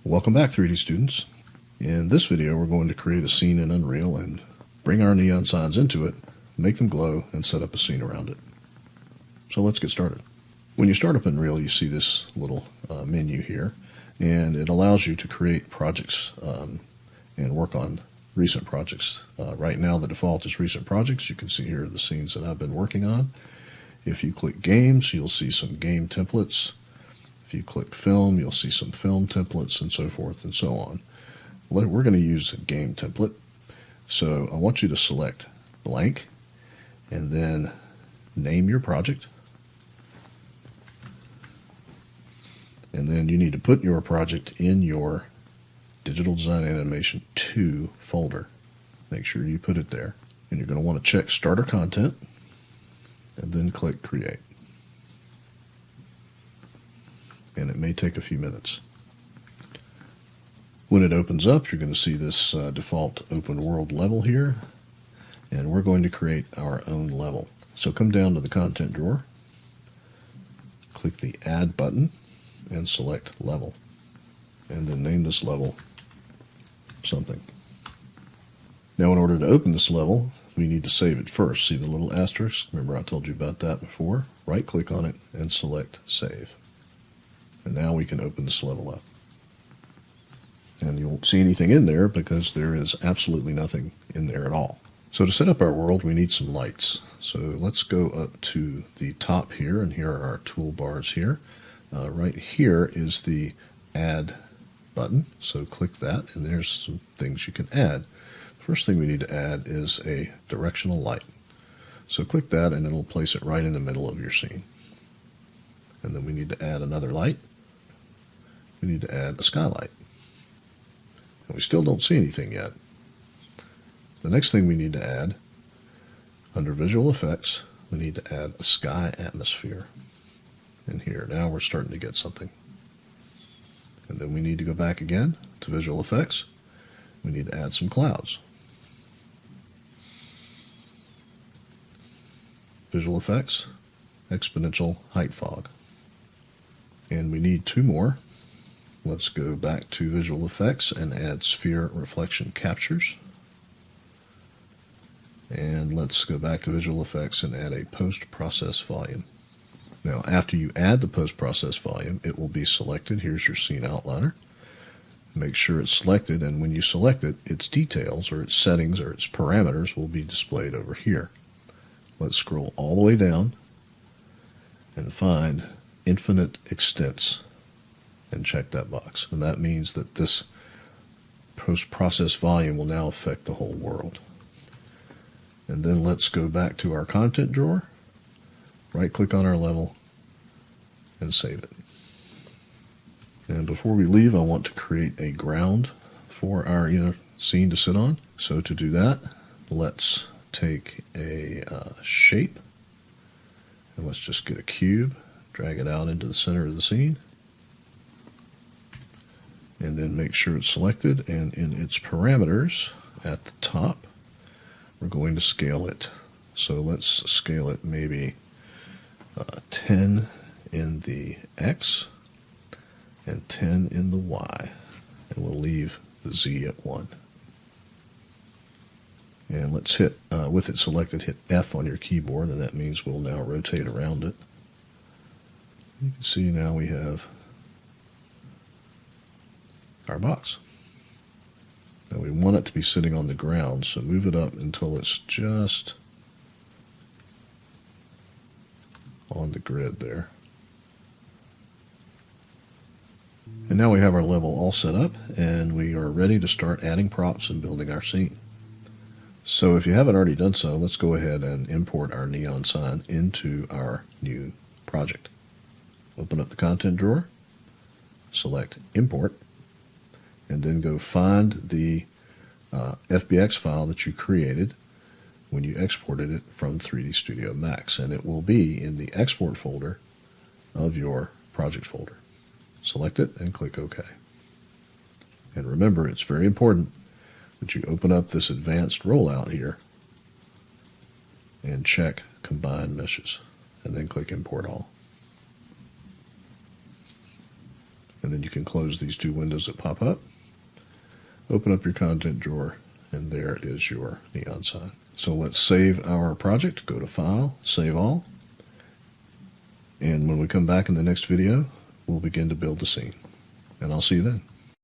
Welcome back, 3D students. In this video, we're going to create a scene in Unreal and bring our neon signs into it, make them glow, and set up a scene around it. So let's get started. When you start up Unreal, you see this little menu here, and it allows you to create projects and work on recent projects. Right now, the default is recent projects. You can see here the scenes that I've been working on. If you click Games, you'll see some game templates. If you click Film, you'll see some film templates and so forth and so on. We're going to use a game template. So I want you to select blank and then name your project. And then you need to put your project in your Digital Design Animation 2 folder. Make sure you put it there. And you're going to want to check Starter Content and then click Create. And it may take a few minutes. When it opens up, you're going to see this default open world level here, and we're going to create our own level. So come down to the content drawer, click the Add button, and select Level, and then name this level something. Now in order to open this level, we need to save it first. See the little asterisk? Remember I told you about that before? Right click on it and select Save. And now we can open this level up. And you won't see anything in there because there is absolutely nothing in there at all. So to set up our world, we need some lights. So let's go up to the top here, and here are our toolbars here. Right here is the Add button. So click that, and there's some things you can add. The first thing we need to add is a directional light. So click that, and it'll place it right in the middle of your scene. And then we need to add another light. We need to add a skylight. And we still don't see anything yet. The next thing we need to add, under Visual Effects, we need to add a sky atmosphere. And here, now we're starting to get something. And then we need to go back again to Visual Effects. We need to add some clouds. Visual Effects, exponential height fog. And we need two more. Let's go back to Visual Effects and add sphere reflection captures. And let's go back to Visual Effects and add a post-process volume. Now after you add the post-process volume, it will be selected. Here's your scene outliner. Make sure it's selected, and when you select it, its details or its settings or its parameters will be displayed over here. Let's scroll all the way down and find Infinite Extents and check that box. And that means that this post-process volume will now affect the whole world. And then let's go back to our content drawer, right click on our level, and save it. And before we leave, I want to create a ground for our scene to sit on. So to do that, let's take a shape, and let's just get a cube, drag it out into the center of the scene, and then make sure it's selected, and in its parameters at the top, we're going to scale it. So let's scale it maybe 10 in the X and 10 in the Y, and we'll leave the Z at 1. And let's hit, with it selected, hit F on your keyboard, and that means we'll now rotate around it. You can see now we have our box. Now we want it to be sitting on the ground, so move it up until it's just on the grid there. And now we have our level all set up, and we are ready to start adding props and building our scene. So if you haven't already done so, let's go ahead and import our neon sign into our new project. Open up the content drawer, select Import, and then go find the FBX file that you created when you exported it from 3D Studio Max, and it will be in the export folder of your project folder. Select it and click OK. And remember, it's very important that you open up this advanced rollout here and check Combine Meshes, and then click Import All. And then you can close these two windows that pop up, open up your content drawer, and there is your neon sign. So let's save our project. Go to File, Save All. And when we come back in the next video, we'll begin to build the scene. And I'll see you then.